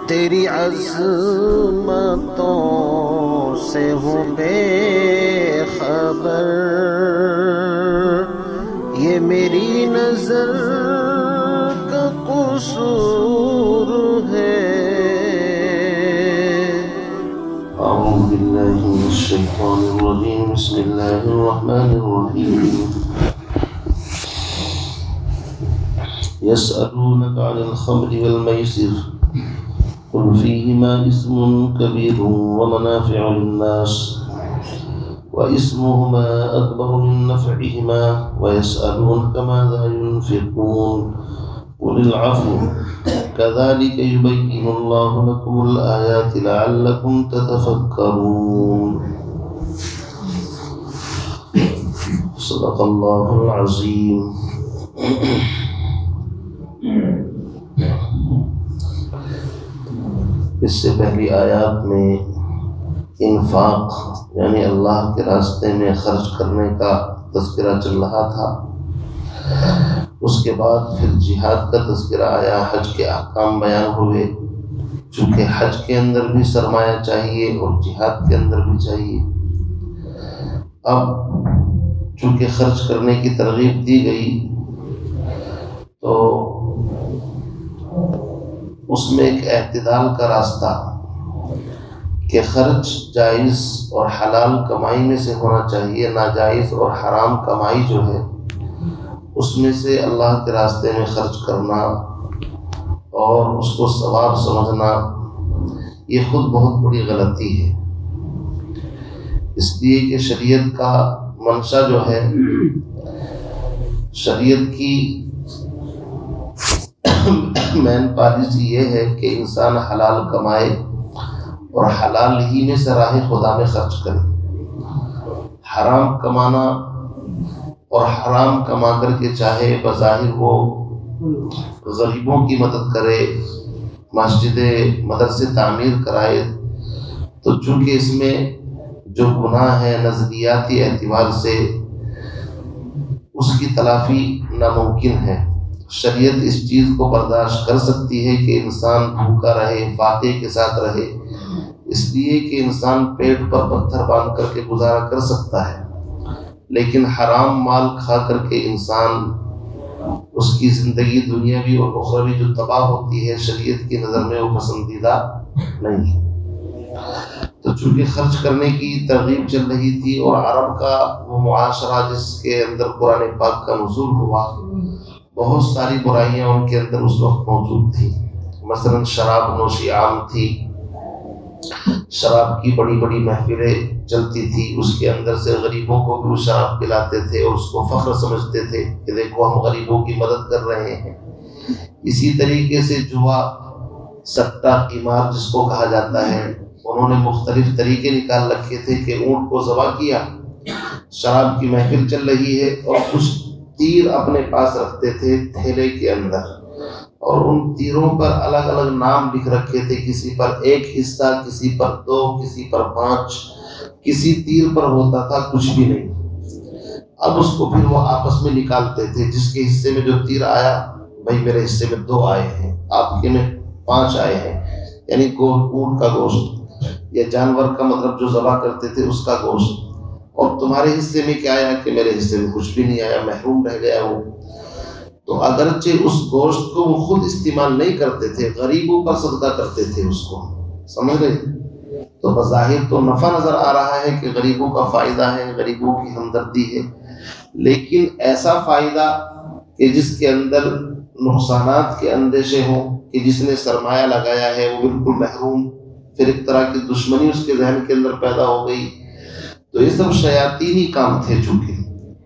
تیری عظمتوں سے ہوں بے خبر، یہ میری نظر کا قصور ہے۔ اعوذ باللہ من الشیطان الرجیم، بسم اللہ الرحمن الرحیم۔ يسألونك عن الخمر والميسر قل فيهما اسم كبير ومنافع للناس واسمهما أكبر من نفعهما ويسألونك ماذا ينفقون قل العفو كذلك يبين الله لكم الآيات لعلكم تتفكرون۔ صدق الله العظيم۔ اس سے پہلی آیات میں انفاق یعنی اللہ کے راستے میں خرچ کرنے کا تذکرہ چل رہا تھا۔ اس کے بعد پھر جہاد کا تذکرہ آیا، حج کے احکام بیان ہوئے، چونکہ حج کے اندر بھی سرمایہ چاہیے اور جہاد کے اندر بھی چاہیے۔ اب چونکہ خرچ کرنے کی ترغیب دی گئی تو اس میں ایک اعتدال کا راستہ کہ خرچ جائز اور حلال کمائی میں سے ہونا چاہیے، ناجائز اور حرام کمائی جو ہے اس میں سے اللہ کے راستے میں خرچ کرنا اور اس کو ثواب سمجھنا یہ خود بہت بڑی غلطی ہے۔ اس لیے کہ شریعت کا منشا جو ہے، شریعت کی مین پالیسی یہ ہے کہ انسان حلال کمائے اور حلال ہی میں سے راہ خدا میں خرچ کرے۔ حرام کمانا اور حرام کما کر کے چاہے بظاہر وہ غریبوں کی مدد کرے، مسجد مدرسے تعمیر کرائے، تو چونکہ اس میں جو گناہ ہے نظریاتی اعتبار سے اس کی تلافی ناممکن ہے۔ شریعت اس چیز کو برداشت کر سکتی ہے کہ انسان بھوکا رہے، فاقے کے ساتھ رہے، اس لیے کہ انسان پیٹ پر پتھر باندھ کر کے گزارا کر سکتا ہے، لیکن حرام مال کھا کر کے انسان اس کی زندگی دنیاوی اور اخروی جو تباہ ہوتی ہے شریعت کی نظر میں وہ پسندیدہ نہیں ہے۔ تو چونکہ خرچ کرنے کی ترغیب چل رہی تھی اور عرب کا وہ معاشرہ جس کے اندر قرآن پاک کا نزول ہوا، بہت ساری برائیاں ان کے اندر اس وقت موجود تھیں۔ مثلا شراب نوشی عام تھی، شراب کی بڑی بڑی محفلیں چلتی تھی، اس کے اندر سے غریبوں کو بھی وہ شراب پلاتے تھے اور اس کو فخر سمجھتے تھے کہ دیکھو ہم غریبوں کی مدد کر رہے ہیں۔ اسی طریقے سے جوا، سٹا، قمار جس کو کہا جاتا ہے، انہوں نے مختلف طریقے نکال رکھے تھے کہ اونٹ کو ذبح کیا، شراب کی محفل چل رہی ہے اور کچھ تیر اپنے پاس رکھتے تھے تھیلے کے اندر، اور ان تیروں پر الگ الگ نام لکھ رکھے تھے، کسی پر 1 حصہ، کسی پر 2، کسی پر 5، کسی تیر پر ہوتا تھا کچھ بھی نہیں۔ اب اس کو پھر وہ آپس میں نکالتے تھے، جس کے حصے میں جو تیر آیا، بھائی میرے حصے میں 2 آئے ہیں، آپ کے میں 5 آئے ہیں، یعنی اونٹ کا گوشت یا جانور کا مطلب جو ذبح کرتے تھے اس کا گوشت، اور تمہارے حصے میں کیا آیا کہ میرے حصے میں کچھ بھی نہیں آیا، محروم رہ گیا وہ۔ تو اگرچہ اس گوشت کو وہ خود استعمال نہیں کرتے تھے، غریبوں پر صدقہ کرتے تھے اس کو، سمجھ گئے؟ تو بظاہر تو نفع نظر آ رہا ہے کہ غریبوں کا فائدہ ہے، غریبوں کی ہمدردی ہے، لیکن ایسا فائدہ کہ جس کے اندر نقصانات کے اندیشے ہوں، کہ جس نے سرمایہ لگایا ہے وہ بالکل محروم، پھر ایک طرح کی دشمنی اس کے ذہن کے اندر پیدا ہو گئی، تو یہ سب شیاطینی کام تھے چونکہ،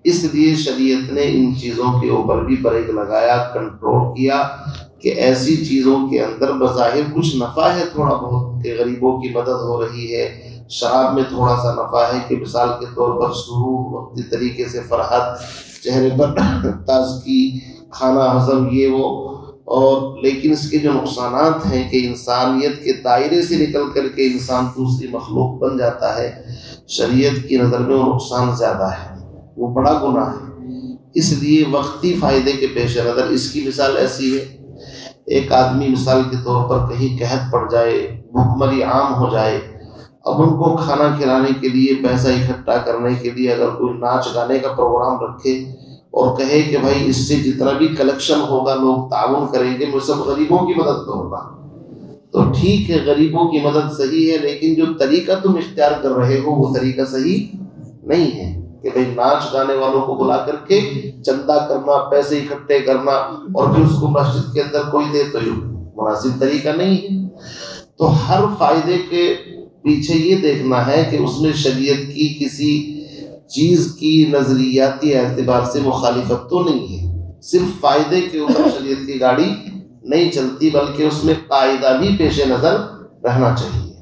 اس لیے شریعت نے ان چیزوں کے اوپر بھی بریک لگایا، کنٹرول کیا کہ ایسی چیزوں کے اندر بظاہر کچھ نفع ہے تھوڑا بہت کہ غریبوں کی مدد ہو رہی ہے، شراب میں تھوڑا سا نفع ہے کہ مثال کے طور پر سرور، وقتی طریقے سے فرحت، چہرے پر تازگی، کھانا ہضم، یہ وہ، اور لیکن اس کے جو نقصانات ہیں کہ انسانیت کے دائرے سے نکل کر کے انسان دوسری مخلوق بن جاتا ہے، شریعت کی نظر میں وہ نقصان زیادہ ہے، وہ بڑا گناہ ہے۔ اس لیے وقتی فائدے کے پیش نظر اس کی مثال ایسی ہے ایک آدمی مثال کے طور پر کہیں قحط پڑ جائے، بھوک مری عام ہو جائے، اب ان کو کھانا کھلانے کے لیے، پیسہ اکٹھا کرنے کے لیے اگر کوئی ناچ گانے کا پروگرام رکھے اور کہے کہ بھائی اس سے جتنا بھی کلیکشن ہوگا لوگ تعاون کریں گے، میں سب غریبوں کی مدد کروں گا، تو ٹھیک ہے، غریبوں کی مدد صحیح ہے، لیکن جو طریقہ تم اختیار کر رہے ہو وہ طریقہ صحیح نہیں ہے کہ بھئی ناچ گانے والوں کو بلا کر کے چندہ کرنا، پیسے اکٹھے کرنا اور پھر اس کو مسجد کے اندر کوئی دے، تو یہ مناسب طریقہ نہیں ہے۔ تو ہر فائدے کے پیچھے یہ دیکھنا ہے کہ اس میں شریعت کی کسی چیز کی نظریاتی اعتبار سے مخالفت تو نہیں ہے، صرف فائدے کے اوپر شریعت کی گاڑی نہیں چلتی، بلکہ اس میں قاعدہ بھی پیش نظر رہنا چاہیے۔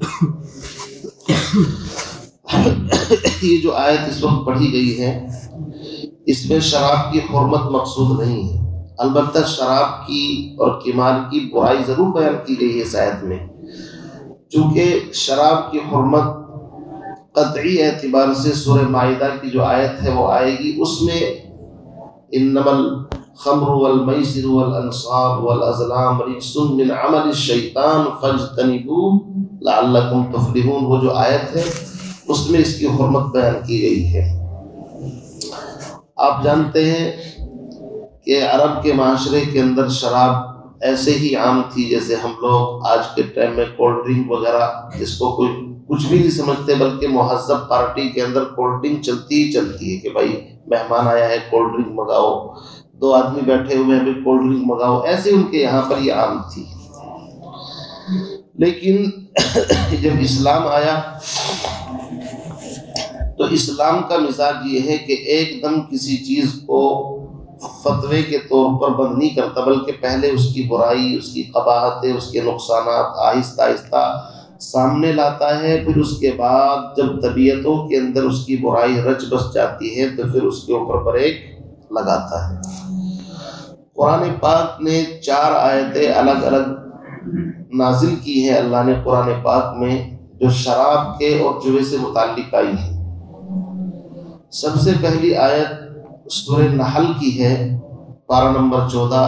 یہ جو آیت اس وقت پڑھی گئی ہے، اس میں شراب کی حرمت مقصود نہیں ہے، البتہ شراب کی اور قمار کی برائی ضرور بیان کی گئی ہے اس آیت میں، چونکہ شراب کی حرمت قطعی اعتبار سے سورہ مائدہ کی جو آیت ہے وہ آئے گی، اس میں انما الخمر والمیسر والانصاب والازلام رجس من عمل الشیطان فاجتنبوہ لعلکم تفلحون، وہ جو آیت ہے اس میں اس کی حرمت بیان کی گئی ہے۔ آپ جانتے ہیں کہ عرب کے معاشرے کے اندر شراب ایسے ہی عام تھی جیسے ہم لوگ آج کے ٹائم میں کولڈ ڈرنک وغیرہ، جس کو کوئی کچھ بھی نہیں سمجھتے، بلکہ مہذب پارٹی کے اندر کولڈ ڈرنک چلتی ہی چلتی ہے کہ بھائی مہمان آیا ہے کولڈ ڈرنک منگاؤ، دو آدمی بیٹھے ہوئے ہیں کولڈ ڈرنک منگاؤ، ایسے ان کے یہاں پر یہ عام تھی۔ لیکن جب اسلام آیا تو اسلام کا مزاج یہ ہے کہ ایک دم کسی چیز کو فتوے کے طور پر بند نہیں کرتا، بلکہ پہلے اس کی برائی، اس کی قباحتیں، اس کے نقصانات آہستہ آہستہ سامنے لاتا ہے، پھر اس کے بعد جب طبیعتوں کے اندر اس کی برائی رچ بس جاتی ہے تو پھر اس کے اوپر بریک لگاتا ہے۔ قرآن پاک نے 4 آیتیں الگ الگ نازل کی ہیں اللہ نے قرآن پاک میں، جو شراب کے اور جوے سے متعلق آئی ہیں۔ سب سے پہلی آیت سورہ نحل کی ہے، پارہ نمبر 14،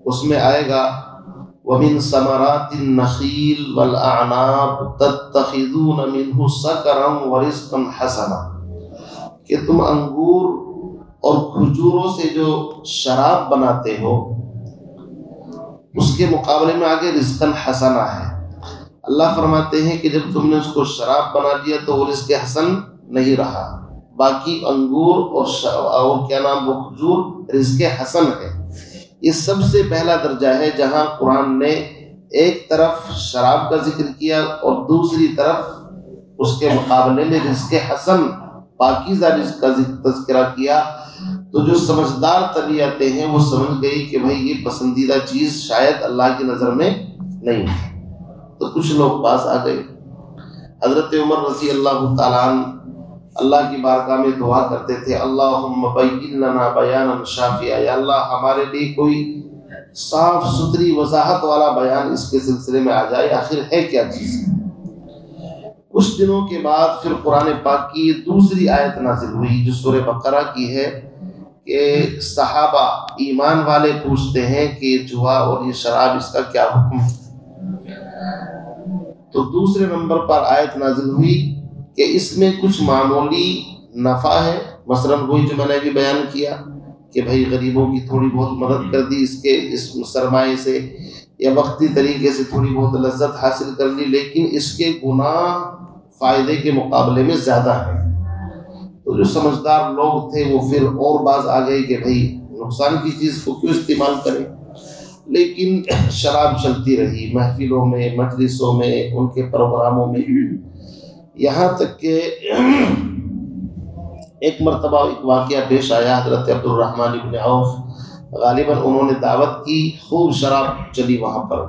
اس میں آئے گا وَمِن ثَمَرَاتِ النَّخِيلِ وَالْأَعْنَابِ تَتَّخِذُونَ مِنْهُ سَكَرًا وَرِزْقًا حَسَنًا، کہ تم انگور اور کھجوروں سے جو شراب بناتے ہو اس کے مقابلے میں آگے رزقاً حسنہ ہے۔ اللہ فرماتے ہیں کہ جب تم نے اس کو شراب بنا دیا تو وہ رزق حسن نہیں رہا، باقی انگور اور کیا نام وہ کھجور رزق حسن ہے۔ یہ سب سے پہلا درجہ ہے جہاں قرآن نے ایک طرف شراب کا ذکر کیا اور دوسری طرف اس کے مقابلے میں رزق حسن، پاکیزہ رزق کا تذکرہ کیا۔ تو جو سمجھدار طبیعتیں ہیں وہ سمجھ گئی کہ بھائی یہ پسندیدہ چیز شاید اللہ کی نظر میں نہیں ہے، تو کچھ لوگ پاس آ گئے۔ حضرت عمر رضی اللہ تعالیٰ عنہ اللہ کی بارگاہ میں دعا کرتے تھے، اللہم بین لنا بیانا شافعا، یا اللہ ہمارے لیے کوئی صاف ستھری وضاحت والا بیان اس کے سلسلے میں آ جائے، آخر ہے کیا چیز۔ کچھ دنوں کے بعد پھر قرآن پاک کی دوسری آیت نازل ہوئی جو سورہ بقرہ کی ہے، کہ صحابہ ایمان والے پوچھتے ہیں کہ جوا اور یہ شراب اس کا کیا حکم ہے۔ تو دوسرے نمبر پر آیت نازل ہوئی کہ اس میں کچھ معمولی نفع ہے، مثلا وہی جو میں نے ابھی بیان کیا کہ بھائی غریبوں کی تھوڑی بہت مدد کر دی اس سرمایے سے، یا وقتی طریقے سے تھوڑی بہت لذت حاصل کر لی، لیکن اس کے گناہ فائدے کے مقابلے میں زیادہ ہیں۔ تو جو سمجھدار لوگ تھے وہ پھر اور باز آ گئے کہ بھائی نقصان کی چیز کو کیوں استعمال کریں، لیکن شراب چلتی رہی محفلوں میں، مجلسوں میں، ان کے پروگراموں میں، یہاں تک کہ ایک مرتبہ ایک واقعہ پیش آیا، حضرت عبد الرحمن بن عوف غالباً انہوں نے دعوت کی، خوب شراب چلی وہاں پر۔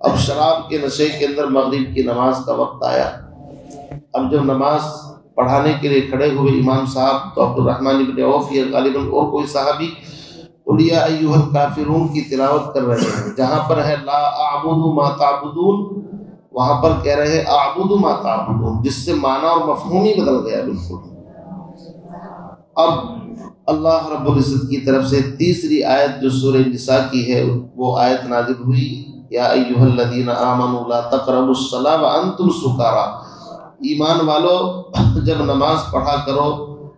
اب شراب کے نشے کے اندر مغرب کی نماز کا وقت آیا، اب جب نماز پڑھانے کے لیے کھڑے ہوئے امام صاحب تو عبد الرحمن بن عوف یا غالباً اور کوئی صحابی قل یا ایھا الکافرون کی تلاوت کر رہے ہیں، جہاں پر ہے لا اعبد ما تعبدون، وہاں پر کہہ رہے ہیں اعبد ما تعبدون، جس سے معنی اور مفہوم ہی بدل گیا بالکل۔ اب اللہ رب العزت کی طرف سے تیسری آیت جو سورہ نساء کی ہے وہ آیت نازل ہوئی، یا ایھا الذین آمنوا لا تقربوا الصلاۃ وانتم سکارا، ایمان والو جب نماز پڑھا کرو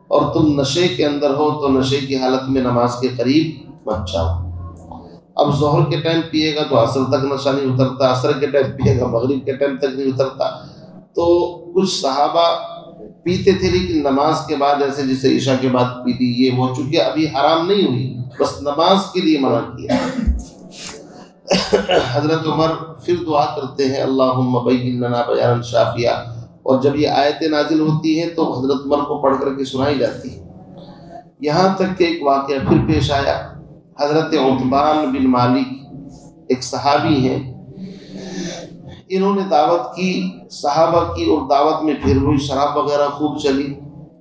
اور تم نشے کے اندر ہو تو نشے کی حالت میں نماز کے قریب مت جاؤ۔ اب ظہر کے ٹائم پیے گا تو عصر تک نشہ نہیں اترتا، عصر کے ٹائم پیے گا مغرب کے ٹائم تک نہیں اترتا۔ تو کچھ صحابہ پیتے تھے لیکن نماز کے بعد، ایسے جسے عشاء کے بعد پی لی، یہ وہ چونکہ ابھی حرام نہیں ہوئی، بس نماز کے لیے منع کیا۔ حضرت عمر پھر دعا کرتے ہیں اللہم بین لنا بیانا شافیا، اور جب یہ آیتیں نازل ہوتی ہیں تو حضرت عمر کو پڑھ کر کے سنائی جاتی ہے۔ یہاں تک کہ ایک واقعہ پھر پیش آیا، حضرت عتبان بن مالک ایک صحابی ہیں، انہوں نے دعوت کی صحابہ کی، اور دعوت میں پھر وہی شراب وغیرہ خوب چلی۔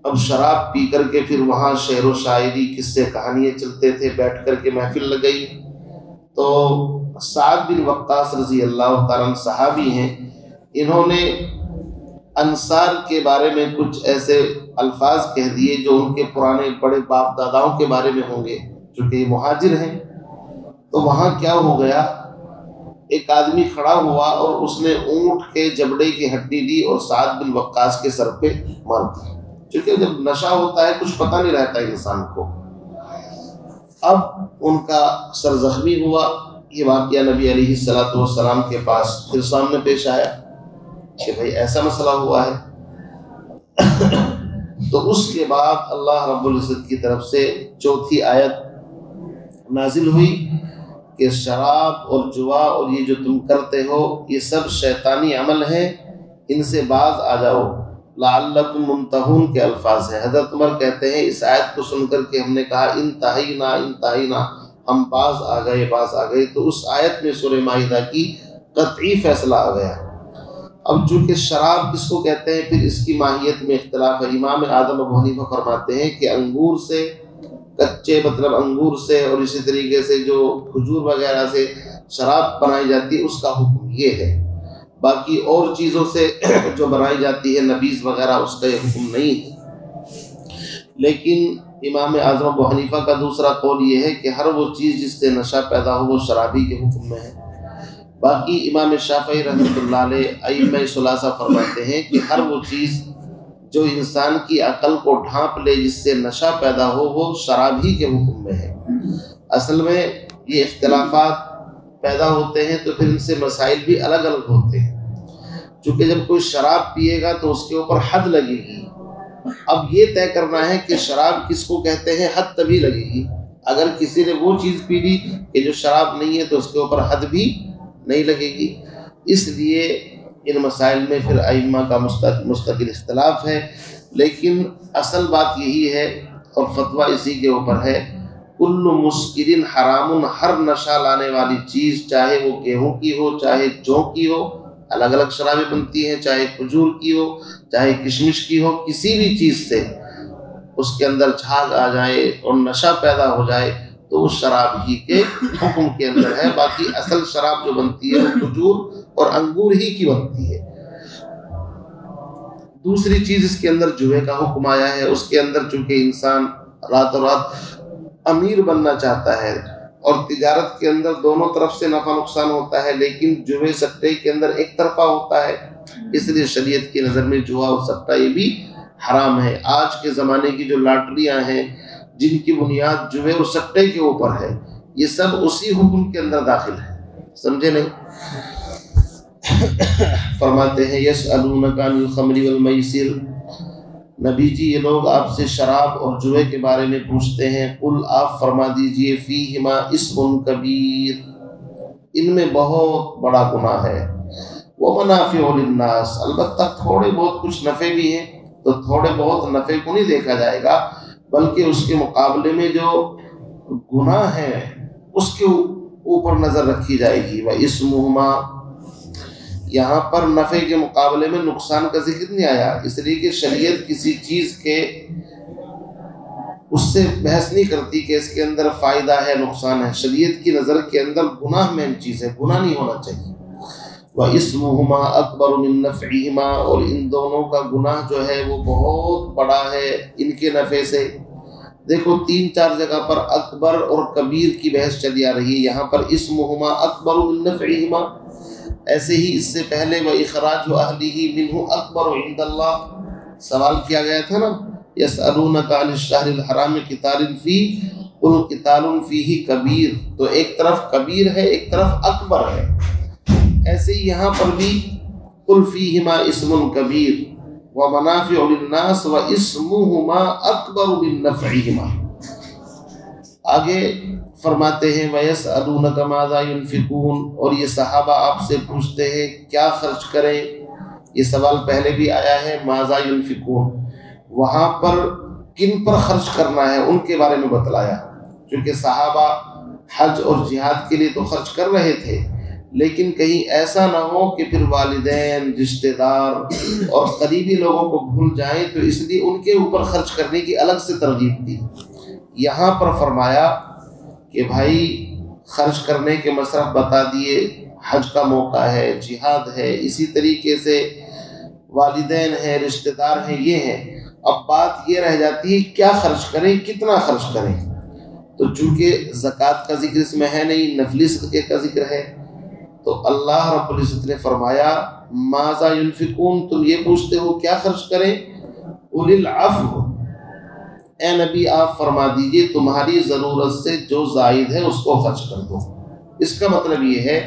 اب شراب پی کر کے پھر وہاں شعر و شاعری قصے کہانیاں چلتے تھے، بیٹھ کر کے محفل لگئی۔ تو سعد بن وقاص رضی اللہ تعالیٰ عنہ صحابی ہیں، انہوں نے انصار کے بارے میں کچھ ایسے الفاظ کہہ دیے جو ان کے پرانے بڑے باپ داداؤں کے بارے میں ہوں گے، چونکہ یہ مہاجر ہیں۔ تو وہاں کیا ہو گیا، ایک آدمی کھڑا ہوا اور اس نے اونٹ کے جبڑے کی ہڈی دی اور سعد بن وقاص کے سر پہ مار دی، چونکہ جب نشہ ہوتا ہے کچھ پتہ نہیں رہتا انسان کو۔ اب ان کا سر زخمی ہوا، یہ واقعہ نبی علیہ السلام کے پاس پھر سامنے پیش آیا کہ بھئی ایسا مسئلہ ہوا ہے۔ تو اس کے بعد اللہ رب العزت کی طرف سے چوتھی آیت نازل ہوئی کہ شراب اور جوا اور یہ جو تم کرتے ہو یہ سب شیطانی عمل ہیں، ان سے باز آ جاؤ، لعلکم منتہون کے الفاظ ہیں۔ حضرت عمر کہتے ہیں اس آیت کو سن کر کے ہم نے کہا انتہینا، ہم باز آ گئے۔ تو اس آیت میں سورہ مائدہ کی قطعی فیصلہ آ گیا۔ اب چونکہ شراب کس کو کہتے ہیں پھر اس کی ماہیت میں اختلاف ہے۔ امام اعظم ابو حنیفہ فرماتے ہیں کہ انگور سے، کچے مطلب انگور سے، اور اسی طریقے سے جو کھجور وغیرہ سے شراب بنائی جاتی ہے اس کا حکم یہ ہے، باقی اور چیزوں سے جو بنائی جاتی ہے نبیذ وغیرہ اس کا یہ حکم نہیں ہے۔ لیکن امام اعظم ابو حنیفہ کا دوسرا قول یہ ہے کہ ہر وہ چیز جس سے نشہ پیدا ہو وہ شرابی کے حکم میں ہے۔ باقی امام شافعی رحمۃ اللہ علیہ ائمہ ثلاثہ فرماتے ہیں کہ ہر وہ چیز جو انسان کی عقل کو ڈھانپ لے جس سے نشہ پیدا ہو وہ شراب ہی کے حکم میں ہے۔ اصل میں یہ اختلافات پیدا ہوتے ہیں تو پھر ان سے مسائل بھی الگ الگ ہوتے ہیں، چونکہ جب کوئی شراب پیے گا تو اس کے اوپر حد لگے گی۔ اب یہ طے کرنا ہے کہ شراب کس کو کہتے ہیں، حد تبھی لگے گی اگر کسی نے وہ چیز پی لی کہ جو شراب نہیں ہے تو اس کے اوپر حد بھی نہیں لگے گی۔ اس لیے ان مسائل میں پھر ائمہ کا مستقل اختلاف ہے، لیکن اصل بات یہی ہے اور فتویٰ اسی کے اوپر ہے، کل مسکرن حرام، ہر نشہ لانے والی چیز چاہے وہ گیہوں کی ہو چاہے جو کی ہو، الگ الگ شرابیں بنتی ہیں، چاہے کھجور کی ہو چاہے کشمش کی ہو، کسی بھی چیز سے اس کے اندر جھاگ آ جائے اور نشہ پیدا ہو جائے تو وہ شراب ہی کے حکم کے اندر ہے۔ باقی اصل شراب جو بنتی ہے وہ کھجور اور انگور ہی کی بنتی ہے۔ دوسری چیز اس کے اندر جوئے کا حکم آیا ہے، اس کے اندر چونکہ انسان راتوں رات امیر بننا چاہتا ہے اور تجارت کے اندر دونوں طرف سے نفع نقصان ہوتا ہے، لیکن جوئے سٹے کے اندر ایک طرفہ ہوتا ہے، اس لیے شریعت کی نظر میں جوا اور سٹہ یہ بھی حرام ہے۔ آج کے زمانے کی جو لاٹریاں ہیں جن کی بنیاد جوئے اور سٹے کے اوپر ہے، یہ سب اسی حکم کے اندر داخل ہے، سمجھے نہیں؟ فرماتے ہیں یسألونک عن الخمر والمیسر، نبی جی یہ لوگ آپ سے شراب اور جوئے کے بارے میں پوچھتے ہیں، قل آپ فرما دیجئے فیہما اسم کبیر، ان میں بہت بڑا گناہ ہے، ومنافع للناس، البتہ تھوڑے بہت کچھ نفع بھی ہیں، تو تھوڑے بہت نفع کو نہیں دیکھا جائے گا بلکہ اس کے مقابلے میں جو گناہ ہے اس کے اوپر نظر رکھی جائے گی۔ وَإِسْمُهُمَا، یہاں پر نفع کے مقابلے میں نقصان کا ذکر نہیں آیا، اس لیے کہ شریعت کسی چیز کے اس سے بحث نہیں کرتی کہ اس کے اندر فائدہ ہے نقصان ہے، شریعت کی نظر کے اندر گناہ مین چیز ہے، گناہ نہیں ہونا چاہیے۔ وَإِسْمُهُمَا أَكْبَرُ مِن نَفْعِهِمَا، اور ان دونوں کا گناہ جو ہے وہ بہت بڑا ہے ان کے نفع سے۔ دیکھو 3-4 جگہ پر اکبر اور کبیر کی بحث چلی آ رہی ہے، یہاں پر اسمہما اکبر من نفعہما، ایسے ہی اس سے پہلے وَإِخْرَاجُ أَهْلِهِ مِنْهُ أَكْبَرُ عِنْدَ اللَّهِ سوال کیا گیا تھا نا، يَسْأَلُونَكَ عَنِ الشَّهْرِ الْحَرَامِ قِتَالٍ فِيهِ قُلْ قِتَالٌ فِيهِ كَبِيرٌ، تو ایک طرف کبیر ہے ایک طرف اکبر ہے، ایسے ہی یہاں پر بھی قُلْ فِيهِمَا اسْمٌ كَبِيرٌ وَمَنَافِعُ لِلنَّاسِ وَإِسْمُهُمَا أَكْبَرُ مِن نَفْعِهِمَا۔ آگے فرماتے ہیں وَيَسْأَلُونَكَ مَاذَا يُنْفِقُونَ، اور یہ صحابہ آپ سے پوچھتے ہیں کیا خرچ کریں، یہ سوال پہلے بھی آیا ہے ماذا يُنْفِقُونَ، وہاں پر کن پر خرچ کرنا ہے ان کے بارے میں بتلایا، کیونکہ صحابہ حج اور جہاد کے لیے تو خرچ کر رہے تھے، لیکن کہیں ایسا نہ ہو کہ پھر والدین، رشتہ دار اور قریبی لوگوں کو بھول جائیں، تو اس لیے ان کے اوپر خرچ کرنے کی الگ سے ترغیب دی۔ یہاں پر فرمایا کہ بھائی خرچ کرنے کے مصرف بتا دیے، حج کا موقع ہے، جہاد ہے، اسی طریقے سے والدین ہیں، رشتہ دار ہیں، یہ ہیں، اب بات یہ رہ جاتی ہے کیا خرچ کریں، کتنا خرچ کریں، تو چونکہ زکوٰۃ کا ذکر اس میں ہے نہیں، نفلی صدقے کا ذکر ہے، تو اللہ رب العزت نے فرمایا ماذا ينفقون، تم یہ پوچھتے ہو کیا خرچ کریں، قل العفو، اے نبی آپ فرما دیجئے تمہاری ضرورت سے جو زائد ہے اس کو خرچ کر دو۔ اس کا مطلب یہ ہے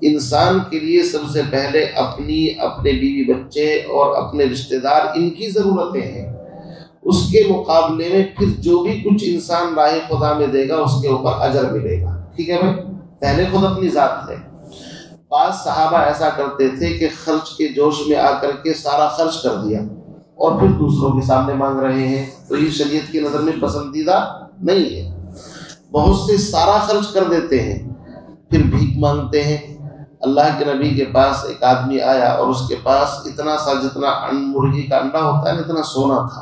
انسان کے لیے سب سے پہلے اپنے بیوی بچے اور اپنے رشتہ دار ان کی ضرورتیں ہیں، اس کے مقابلے میں پھر جو بھی کچھ انسان راہ خدا میں دے گا اس کے اوپر اجر ملے گا، ٹھیک ہے بھائی، پہلے خود اپنی ذات ہے۔ بعض صحابہ ایسا کرتے تھے کہ خرچ کے جوش میں آ کر کے سارا خرچ کر دیا اور پھر دوسروں کے سامنے مانگ رہے ہیں، تو یہ شریعت کی نظر میں پسندیدہ نہیں ہے۔ بہت سے سارا خرچ کر دیتے ہیں پھر بھیک مانگتے ہیں۔ اللہ کے نبی کے پاس ایک آدمی آیا اور اس کے پاس اتنا سا جتنا مرغی کا انڈا ہوتا ہے نا اتنا سونا تھا،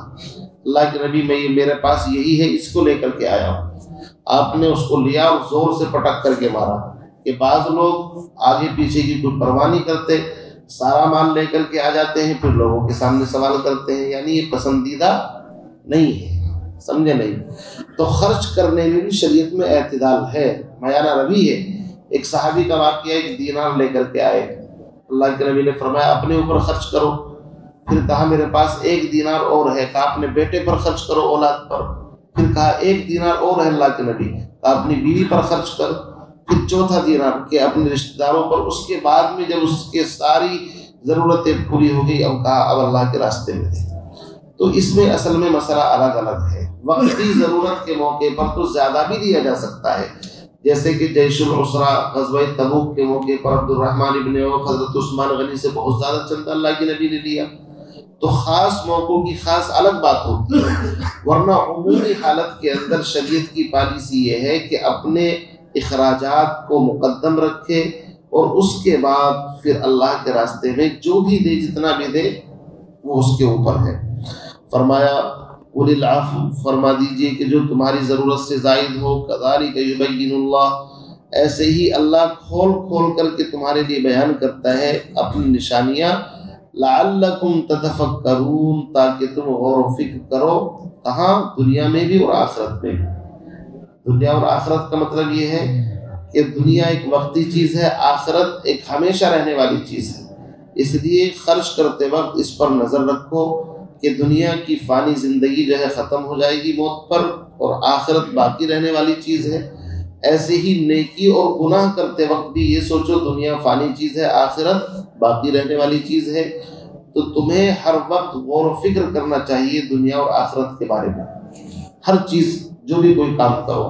اللہ کے نبی میرے پاس یہی ہے، اس کو لے کر کے آیا ہوں۔ آپ نے اس کو لیا اور زور سے پٹک کر کے مارا، کہ بعض لوگ آگے پیچھے کی کوئی پرواہ نہیں کرتے، سارا مال لے کر کے آ جاتے ہیں، پھر لوگوں کے سامنے سوال کرتے ہیں، یعنی یہ پسندیدہ نہیں ہے، سمجھے نہیں؟ تو خرچ کرنے میں بھی شریعت میں اعتدال ہے، میانہ روی ہے۔ ایک صحابی کا واقعہ، ایک دینار لے کر کے آئے، اللہ کے نبی نے فرمایا اپنے اوپر خرچ کرو، پھر کہا میرے پاس 1 دینار اور ہے، کہا اپنے بیٹے پر خرچ کرو، اولاد پر، پھر کہا 1 دینار اور ہے اللہ کے نبی، کہا اپنی بیوی پر خرچ کر، پھر چوتھا دینار کہ اپنے رشتہ داروں پر، اس کے بعد میں جب اس کے ساری ضرورتیں پوری ہو گئی اب کہا اب اللہ کے راستے میں دے۔ تو اس میں اصل میں مسئلہ الگ الگ ہے، وقتی ضرورت کے موقع پر تو زیادہ بھی دیا جا سکتا ہے، جیسے کہ جیش العسرہ غزوہ تبوک کے موقع پر عبد الرحمن ابن عوف حضرت عثمان غنی سے بہت زیادہ چندہ اللہ کے نبی نے لیا، تو خاص موقعوں کی خاص الگ بات ہوتی ہے، ورنہ عمومی حالت کے اندر شریعت کی پالیسی یہ ہے کہ اپنے اخراجات کو مقدم رکھے اور اس کے بعد پھر اللہ کے راستے میں جو بھی دے، جتنا بھی دے وہ اس کے اوپر ہے۔ فرمایا قُلِ الْعَفْوَ، فرما دیجئے کہ جو تمہاری ضرورت سے زائد ہو، كَذَلِكَ يُبَيِّنُ اللَّهُ، ایسے ہی اللہ کھول کھول کر کے تمہارے لیے بیان کرتا ہے اپنی نشانیاں، لَعَلَّكُمْ تَتَفَكَّرُونَ، تاکہ تم غور و فکر کرو، کہاں؟ دنیا میں بھی اور آخرت میں بھی۔ دنیا اور آخرت کا مطلب یہ ہے کہ دنیا ایک وقتی چیز ہے، آخرت ایک ہمیشہ رہنے والی چیز ہے، اس لیے خرچ کرتے وقت اس پر نظر رکھو کہ دنیا کی فانی زندگی جو ہے ختم ہو جائے گی موت پر، اور آخرت باقی رہنے والی چیز ہے۔ ایسے ہی نیکی اور گناہ کرتے وقت بھی یہ سوچو دنیا فانی چیز ہے، آخرت باقی رہنے والی چیز ہے، تو تمہیں ہر وقت غور و فکر کرنا چاہیے دنیا اور آخرت کے بارے میں، ہر چیز جو بھی کوئی کام کرو۔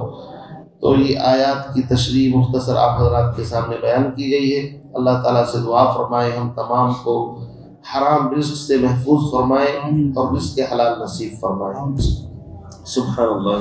تو یہ آیات کی تشریح مختصر آپ حضرات کے سامنے بیان کی گئی ہے۔ اللہ تعالیٰ سے دعا فرمائے ہم تمام کو حرام رزق سے محفوظ فرمائے اور رزق حلال نصیب فرمائے۔ سبحان اللہ۔